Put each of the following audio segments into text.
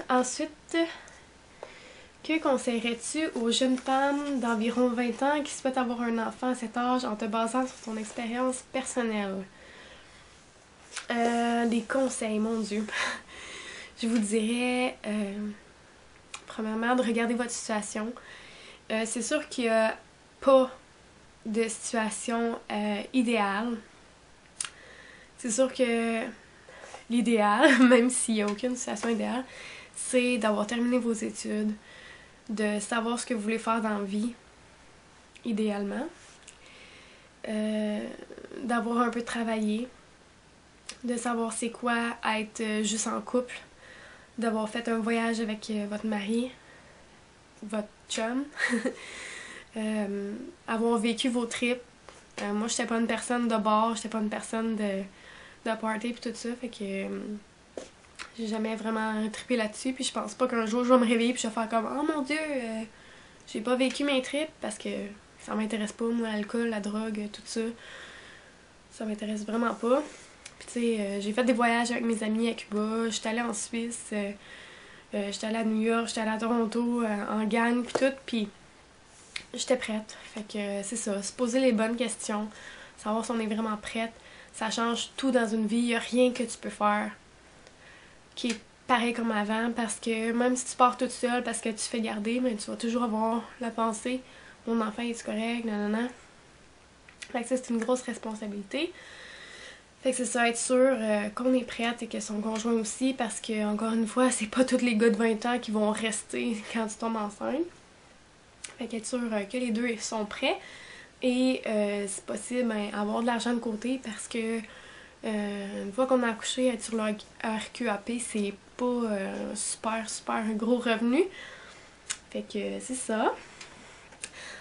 Ensuite, que conseillerais-tu aux jeunes femmes d'environ 20 ans qui souhaitent avoir un enfant à cet âge en te basant sur ton expérience personnelle? Des conseils, mon Dieu. Je vous dirais, premièrement, de regarder votre situation. C'est sûr qu'il n'y a pas de situation idéale. C'est sûr que l'idéal, même s'il n'y a aucune situation idéale, c'est d'avoir terminé vos études, de savoir ce que vous voulez faire dans la vie, idéalement, d'avoir un peu travaillé, de savoir c'est quoi être juste en couple, d'avoir fait un voyage avec votre mari, votre chum, avoir vécu vos trips. Moi, j'étais pas une personne de bar, j'étais pas une personne de party pis tout ça, fait que j'ai jamais vraiment trippé là-dessus, puis je pense pas qu'un jour je vais me réveiller puis je vais faire comme « Oh mon Dieu, j'ai pas vécu mes trips parce que ça m'intéresse pas, moi, l'alcool, la drogue, tout ça. Ça m'intéresse vraiment pas. » Puis tu sais, j'ai fait des voyages avec mes amis à Cuba, j'étais allée en Suisse, j'étais allée à New York, j'étais allée à Toronto en gang pis tout, puis j'étais prête. Fait que c'est ça, se poser les bonnes questions, savoir si on est vraiment prête. Ça change tout dans une vie, il n'y a rien que tu peux faire qui est pareil comme avant, parce que même si tu pars toute seule parce que tu fais garder, mais tu vas toujours avoir la pensée « Mon enfant est correct, nanana ». Fait que ça, c'est une grosse responsabilité. Fait que c'est ça, être sûr qu'on est prête et que son conjoint aussi, parce que, encore une fois, c'est pas tous les gars de 20 ans qui vont rester quand tu tombes enceinte. Fait qu'être sûr que les deux sont prêts. Et si possible, ben, avoir de l'argent de côté, parce que une fois qu'on a accouché, être sur le RQAP, c'est pas super un gros revenu. Fait que c'est ça.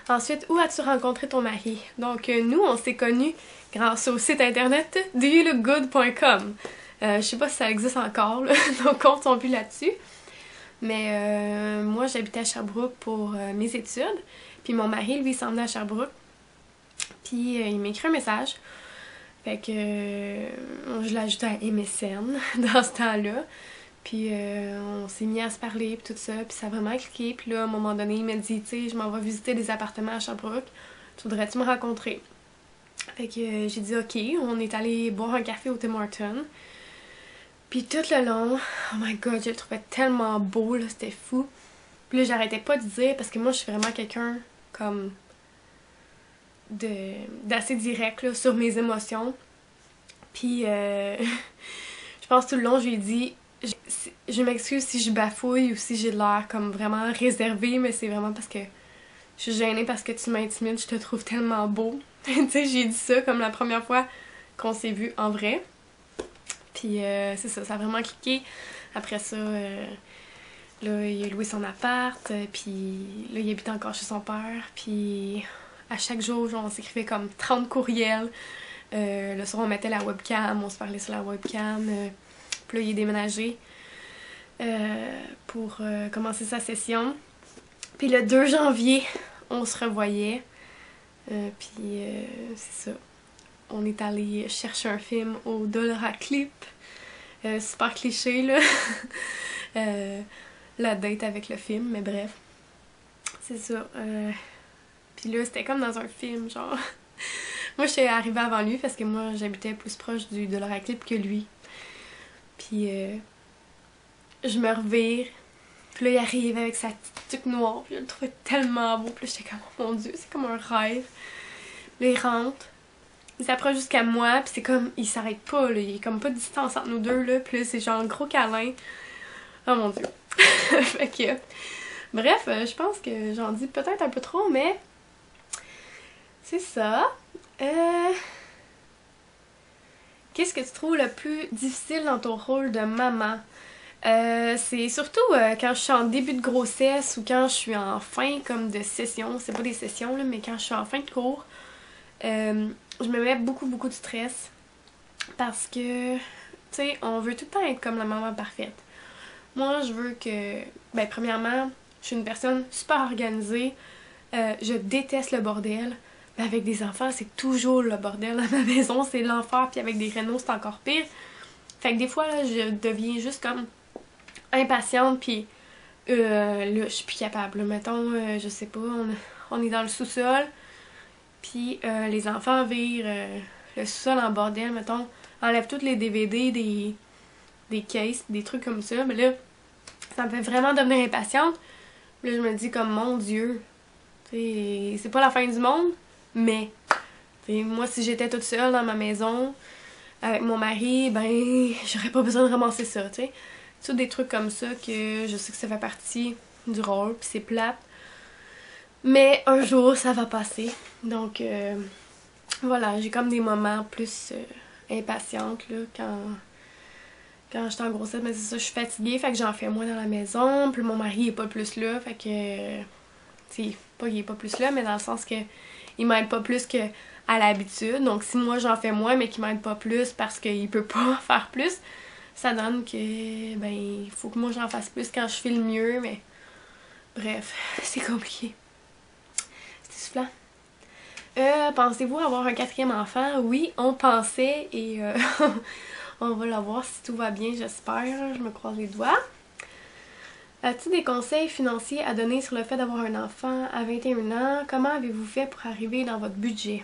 Ensuite, où as-tu rencontré ton mari? Donc, nous, on s'est connus grâce au site internet doyoulookgood.com. Je sais pas si ça existe encore, là, nos comptes sont plus là-dessus. Mais moi, j'habitais à Sherbrooke pour mes études. Puis mon mari, lui, s'en venait à Sherbrooke. Puis il m'a écrit un message. Fait que je l'ai ajouté à MSN dans ce temps-là. Puis on s'est mis à se parler puis tout ça, puis ça a vraiment cliqué. Puis là, à un moment donné, il m'a dit, tu sais, je m'en vais visiter des appartements à Sherbrooke. Tu voudrais-tu me rencontrer? Fait que j'ai dit ok, on est allé boire un café au Tim Hortons. Puis tout le long, oh my god, je le trouvais tellement beau, là, c'était fou. Puis là, j'arrêtais pas de dire, parce que moi, je suis vraiment quelqu'un comme d'assez direct là, sur mes émotions. Puis je pense tout le long, je lui ai dit, je m'excuse si je bafouille ou si j'ai l'air comme vraiment réservée, mais c'est vraiment parce que je suis gênée parce que tu m'intimides, je te trouve tellement beau. Tu sais, j'ai dit ça comme la première fois qu'on s'est vu en vrai. Puis c'est ça, ça a vraiment cliqué. Après ça, là, il a loué son appart, puis là, il habite encore chez son père. Puis à chaque jour, genre, on s'écrivait comme 30 courriels. Le soir, on mettait la webcam, on se parlait sur la webcam. Puis là, il est déménagé pour commencer sa session. Puis le 2 janvier, on se revoyait. Puis c'est ça. On est allé chercher un film au Dollar à Clip. Super cliché, là. La date avec le film, mais bref. C'est ça. Puis là, c'était comme dans un film, genre. Moi, je suis arrivée avant lui parce que moi, j'habitais plus proche du Dollar à Clip que lui. Puis je me revire. Puis là, il arrive avec sa petite tuque noire. Puis je le trouvais tellement beau. Puis là, j'étais comme, oh mon Dieu, c'est comme un rêve. Là, il rentre. Il s'approche jusqu'à moi. Puis c'est comme, il s'arrête pas, là. Il est comme pas de distance entre nous deux, là. Puis là, c'est genre un gros câlin. Oh mon Dieu. Fait que... Bref, je pense que j'en dis peut-être un peu trop, mais... C'est ça. Qu'est-ce que tu trouves le plus difficile dans ton rôle de maman? C'est surtout quand je suis en début de grossesse ou quand je suis en fin comme de session, c'est pas des sessions là, mais quand je suis en fin de cours, je me mets beaucoup de stress parce que, tu sais, on veut tout le temps être comme la maman parfaite. Moi, je veux que, ben premièrement, je suis une personne super organisée, je déteste le bordel, mais avec des enfants, c'est toujours le bordel à ma maison, c'est l'enfer, puis avec des rénaux, c'est encore pire. Fait que des fois, là, je deviens juste comme impatiente, puis là, je suis plus capable. Là. Mettons, je sais pas, on est dans le sous-sol, puis les enfants virent le sous-sol en bordel, mettons, enlèvent tous les DVD des cases, des trucs comme ça. Mais là, ça me fait vraiment devenir impatiente. Là, je me dis comme, mon Dieu, c'est pas la fin du monde, mais moi, si j'étais toute seule dans ma maison, avec mon mari, ben, j'aurais pas besoin de ramasser ça, tu sais. Tout des trucs comme ça que je sais que ça fait partie du rôle, puis c'est plate. Mais un jour, ça va passer. Donc, voilà, j'ai comme des moments plus impatientes, là, quand j'étais en grossesse, mais c'est ça, je suis fatiguée, fait que j'en fais moins dans la maison, puis mon mari est pas plus là, fait que, tu sais, pas qu'il est pas plus là, mais dans le sens que il m'aide pas plus que à l'habitude, donc si moi j'en fais moins, mais qu'il m'aide pas plus parce qu'il peut pas faire plus, ça donne que, ben, il faut que moi j'en fasse plus quand je fais le mieux, mais bref, c'est compliqué. C'était soufflant. Pensez-vous avoir un 4e enfant? Oui, on pensait et on va l'avoir si tout va bien, j'espère. Je me croise les doigts. As-tu des conseils financiers à donner sur le fait d'avoir un enfant à 21 ans? Comment avez-vous fait pour arriver dans votre budget?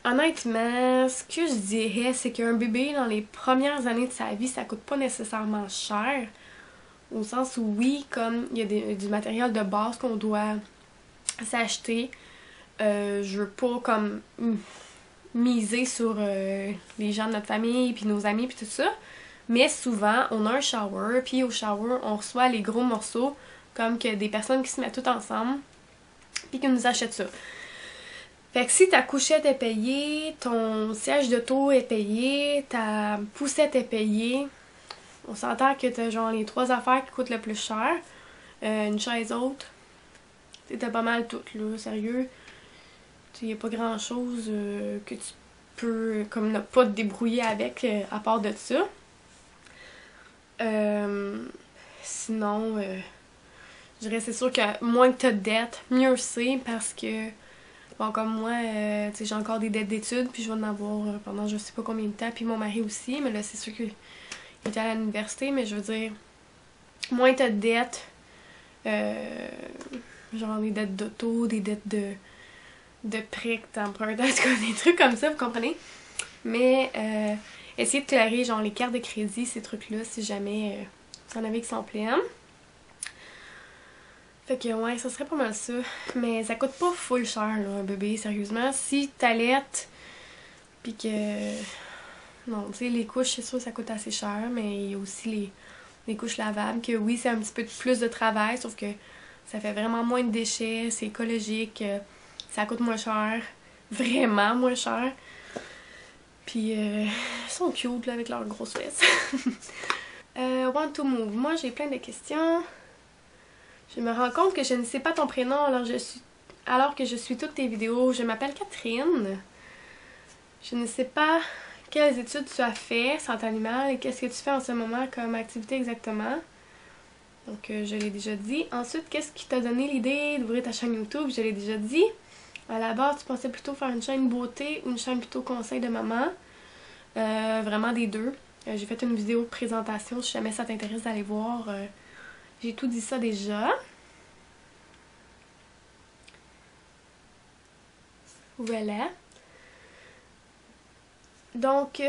Honnêtement, ce que je dirais, c'est qu'un bébé, dans les premières années de sa vie, ça coûte pas nécessairement cher. Au sens où, oui, comme il y a du matériel de base qu'on doit s'acheter, je veux pas comme miser sur les gens de notre famille, puis nos amis, puis tout ça. Mais souvent, on a un shower, puis au shower, on reçoit les gros morceaux, comme que des personnes qui se mettent toutes ensemble, puis qui nous achètent ça. Fait que si ta couchette est payée, ton siège d'auto est payé, ta poussette est payée, on s'entend que t'as genre les 3 affaires qui coûtent le plus cher. Une chaise haute, t'as pas mal tout, là, sérieux. Il n'y a pas grand chose que tu peux comme ne pas te débrouiller avec à part de ça. Sinon, je dirais c'est sûr que moins que tu as de dettes, mieux c'est parce que, bon, comme moi, j'ai encore des dettes d'études, puis je vais en avoir pendant je sais pas combien de temps, puis mon mari aussi, mais là c'est sûr qu'il est à l'université, mais je veux dire, moins tu as de dettes, genre des dettes d'auto, des dettes de prêt que t'empruntes, en tout cas, des trucs comme ça, vous comprenez? Mais essayez de clarer genre les cartes de crédit, ces trucs-là, si jamais vous en avez qui sont pleines. Fait que ouais, ça serait pas mal ça. Mais ça coûte pas full cher, là, un bébé, sérieusement. Si t'allaites, pis que... Non, tu sais, les couches, c'est sûr, ça coûte assez cher, mais il y a aussi les couches lavables, que oui, c'est un petit peu plus de travail, sauf que ça fait vraiment moins de déchets, c'est écologique, ça coûte moins cher, vraiment moins cher. Puis, ils sont cute, là, avec leurs grosses fesses. Want to move. Moi, j'ai plein de questions. Je me rends compte que je ne sais pas ton prénom alors que je suis toutes tes vidéos. Je m'appelle Catherine. Je ne sais pas quelles études tu as fait, santé animale, et qu'est-ce que tu fais en ce moment comme activité exactement. Donc, je l'ai déjà dit. Ensuite, qu'est-ce qui t'a donné l'idée d'ouvrir ta chaîne YouTube? Je l'ai déjà dit. À la base, tu pensais plutôt faire une chaîne beauté ou une chaîne plutôt conseil de maman. Vraiment des deux. J'ai fait une vidéo de présentation, si jamais ça t'intéresse d'aller voir. J'ai tout dit ça déjà. Voilà. Donc,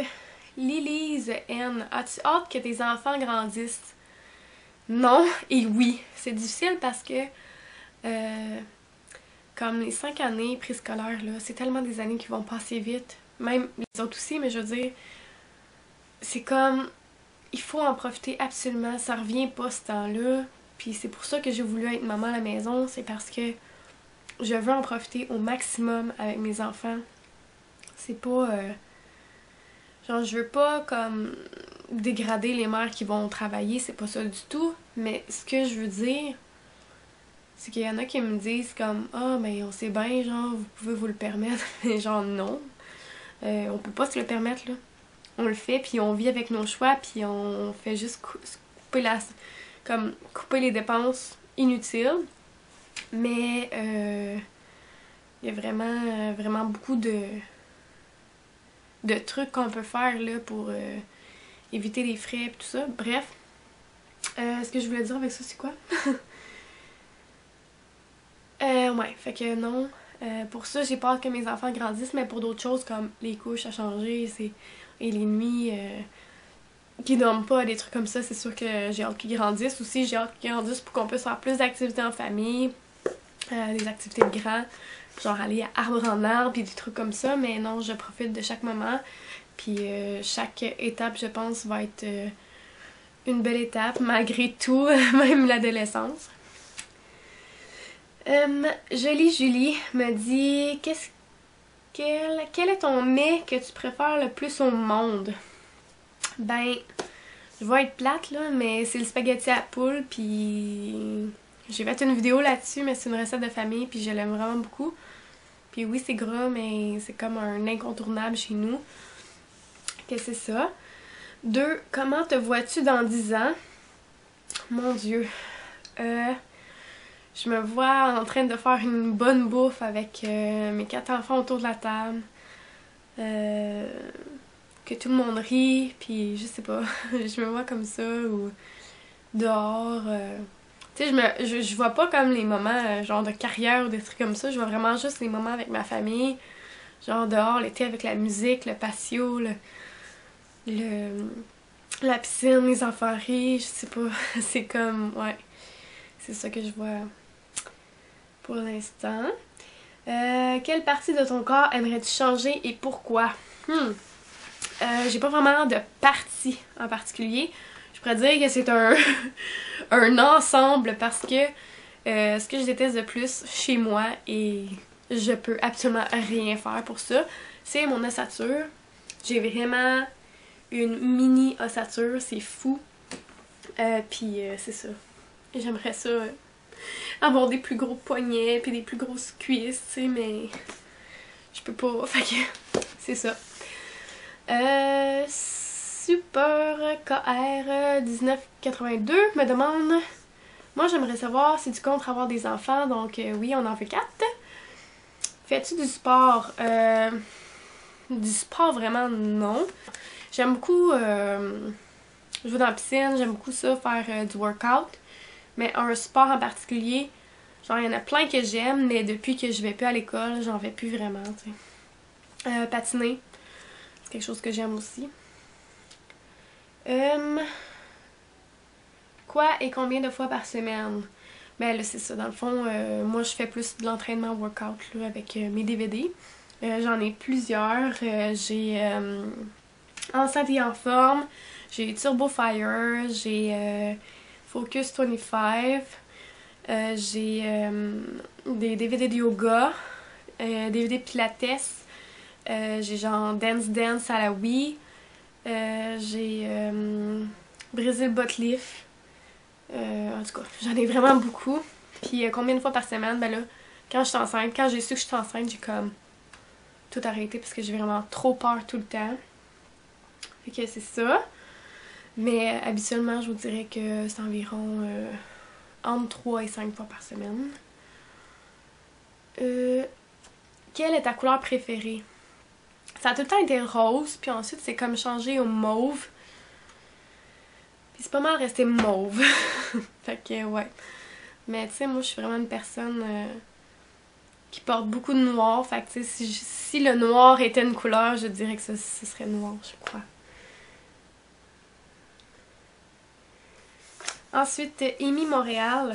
Lilise N, as-tu hâte que tes enfants grandissent? Non et oui. C'est difficile parce que comme les 5 années préscolaires, là, c'est tellement des années qui vont passer vite. Même les autres aussi, mais je veux dire, c'est comme, il faut en profiter absolument, ça revient pas ce temps-là, puis c'est pour ça que j'ai voulu être maman à la maison, c'est parce que je veux en profiter au maximum avec mes enfants. C'est pas, genre je veux pas comme dégrader les mères qui vont travailler, c'est pas ça du tout, mais ce que je veux dire, c'est qu'il y en a qui me disent comme, ah, mais on sait bien, genre, vous pouvez vous le permettre, mais genre non, on peut pas se le permettre, là. On le fait, puis on vit avec nos choix, puis on fait juste couper les dépenses inutiles. Mais il y a vraiment beaucoup de trucs qu'on peut faire là pour éviter les frais et tout ça. Bref, ce que je voulais dire avec ça, c'est quoi? Ouais, fait que non. Pour ça, j'ai peur que mes enfants grandissent, mais pour d'autres choses comme les couches à changer et les nuits qui dorment pas, des trucs comme ça, c'est sûr que j'ai hâte qu'ils grandissent. Aussi, j'ai hâte qu'ils grandissent pour qu'on puisse faire plus d'activités en famille, des activités de grands, genre aller à arbre en arbre et des trucs comme ça, mais non, je profite de chaque moment. Puis chaque étape, je pense, va être une belle étape, malgré tout, même l'adolescence. Jolie Julie me dit quel est ton mets que tu préfères le plus au monde? Ben, je vais être plate là, mais c'est le spaghetti à poule, puis j'ai fait une vidéo là-dessus, mais c'est une recette de famille, puis je l'aime vraiment beaucoup. Puis oui, c'est gras, mais c'est comme un incontournable chez nous. Que c'est ça. 2. Comment te vois-tu dans 10 ans? Mon Dieu. Je me vois en train de faire une bonne bouffe avec mes 4 enfants autour de la table. Que tout le monde rit, puis je sais pas. Je me vois comme ça, ou dehors. Tu sais, je vois pas comme les moments genre de carrière ou des trucs comme ça. Je vois vraiment juste les moments avec ma famille. Genre dehors, l'été avec la musique, le patio, la piscine, les enfants rient, je sais pas. C'est comme, ouais. C'est ça que je vois pour l'instant. Quelle partie de ton corps aimerais-tu changer et pourquoi? J'ai pas vraiment de partie en particulier. Je pourrais dire que c'est un ensemble parce que ce que je déteste de plus chez moi, et je peux absolument rien faire pour ça, c'est mon ossature. J'ai vraiment une mini ossature, c'est fou. Puis c'est ça. J'aimerais ça avoir des plus gros poignets puis des plus grosses cuisses, tu sais, mais je peux pas. Fait que c'est ça. Super KR 1982 me demande: moi j'aimerais savoir si tu comptes avoir des enfants, donc oui, on en fait 4. Fais-tu du sport? Du sport vraiment non. J'aime beaucoup jouer dans la piscine, j'aime beaucoup ça, faire du workout. Mais un sport en particulier, genre il y en a plein que j'aime, mais depuis que je vais plus à l'école, j'en vais plus vraiment, tu sais. Patiner, c'est quelque chose que j'aime aussi. Quoi et combien de fois par semaine? Ben là c'est ça, dans le fond, moi je fais plus de l'entraînement workout là, avec mes DVD. J'en ai plusieurs. J'ai Enceinte et en forme, j'ai Turbo Fire, j'ai Focus 25, j'ai des DVD de yoga, DVD de pilates, j'ai genre Dance Dance à la Wii, j'ai Brésil Butt Lift, en tout cas j'en ai vraiment beaucoup. Puis combien de fois par semaine? Ben là, quand je suis enceinte, quand j'ai su que je suis enceinte, j'ai comme tout arrêté parce que j'ai vraiment trop peur tout le temps. Fait que c'est ça. Mais habituellement, je vous dirais que c'est environ entre 3 et 5 fois par semaine. Quelle est ta couleur préférée? Ça a tout le temps été rose, puis ensuite c'est comme changé au mauve. Puis c'est pas mal resté mauve. Fait que ouais. Mais tu sais, moi je suis vraiment une personne qui porte beaucoup de noir. Fait que tu sais, si le noir était une couleur, je dirais que ce serait noir, je crois. Ensuite, Amy Montréal,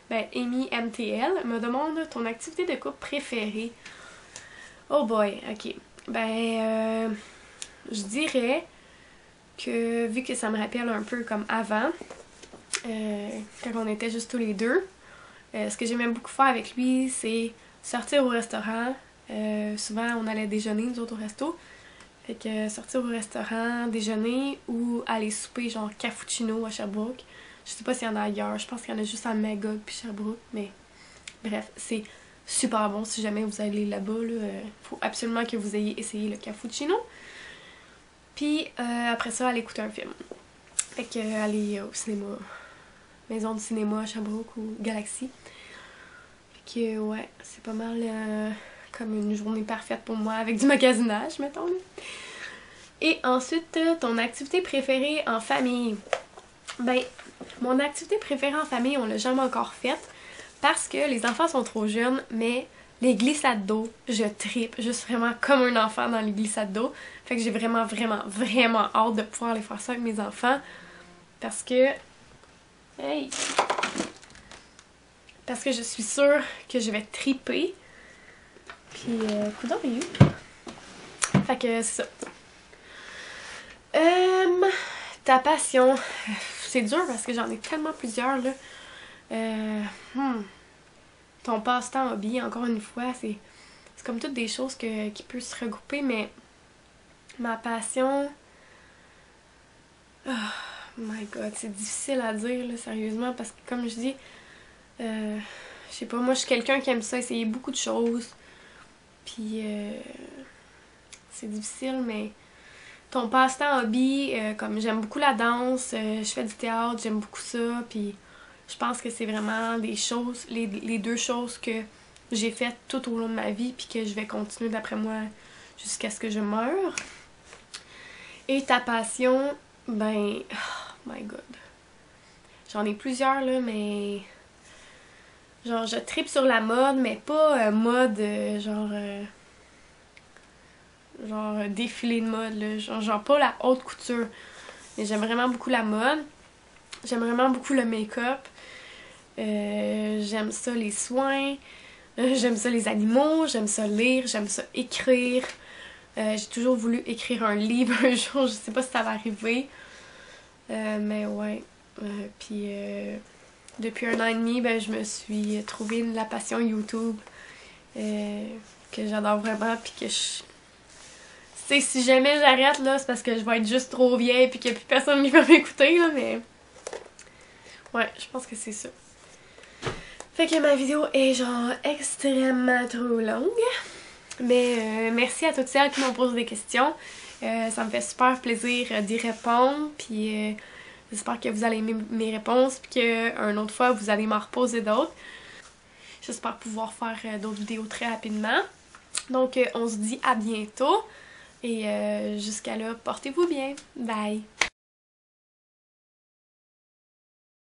ben Amy MTL, me demande ton activité de couple préférée. Oh boy, ok. Ben, je dirais que vu que ça me rappelle un peu comme avant, quand on était juste tous les deux, ce que j'aimais beaucoup faire avec lui, c'est sortir au restaurant. Souvent, on allait déjeuner, nous autres, au resto. Fait que sortir au restaurant, déjeuner ou aller souper, genre cappuccino à Sherbrooke. Je sais pas s'il y en a ailleurs, je pense qu'il y en a juste à Magog puis Sherbrooke, mais bref, c'est super bon si jamais vous allez là-bas. Faut absolument que vous ayez essayé le cappuccino. Puis après ça, aller écouter un film. Fait que aller au cinéma, maison du cinéma à Sherbrooke ou Galaxy. Fait que ouais, c'est pas mal comme une journée parfaite pour moi avec du magasinage, mettons. Et ensuite, ton activité préférée en famille. Ben, mon activité préférée en famille, on l'a jamais encore faite parce que les enfants sont trop jeunes, mais les glissades d'eau, je trippe juste vraiment comme un enfant dans les glissades d'eau. Fait que j'ai vraiment, vraiment, vraiment hâte de pouvoir aller faire ça avec mes enfants parce que... Hey! Parce que je suis sûre que je vais tripper. Puis, coudonc, il est où? Fait que c'est ça. Ta passion. C'est dur parce que j'en ai tellement plusieurs, là. Ton passe-temps, hobby, encore une fois, c'est comme toutes des choses qui peuvent se regrouper, mais ma passion... Oh my god, c'est difficile à dire, là, sérieusement, parce que comme je dis, je sais pas, moi je suis quelqu'un qui aime ça, essayer beaucoup de choses, puis c'est difficile, mais ton passe-temps hobby, comme j'aime beaucoup la danse, je fais du théâtre, j'aime beaucoup ça, puis je pense que c'est vraiment des choses, les deux choses que j'ai faites tout au long de ma vie, puis que je vais continuer d'après moi jusqu'à ce que je meure. Et ta passion, ben, oh my god. J'en ai plusieurs là, mais genre je trippe sur la mode, mais pas mode genre défilé de mode là, genre pas la haute couture. Mais j'aime vraiment beaucoup la mode. J'aime vraiment beaucoup le make-up. J'aime ça les soins. J'aime ça les animaux. J'aime ça lire. J'aime ça écrire. J'ai toujours voulu écrire un livre un jour. Je sais pas si ça va arriver. Mais ouais. Puis depuis 1 an et demi, ben, je me suis trouvé la passion YouTube. Que j'adore vraiment. Puis que je... Tu sais, si jamais j'arrête là, c'est parce que je vais être juste trop vieille. Puis qu'il n'y a plus personne qui va m'écouter là. Mais ouais, je pense que c'est ça. Fait que ma vidéo est genre extrêmement trop longue. Mais merci à toutes celles qui m'ont posé des questions. Ça me fait super plaisir d'y répondre. Puis j'espère que vous allez aimer mes réponses. Puis qu'une autre fois, vous allez m'en reposer d'autres. J'espère pouvoir faire d'autres vidéos très rapidement. Donc on se dit à bientôt. Et jusqu'à là, portez-vous bien. Bye!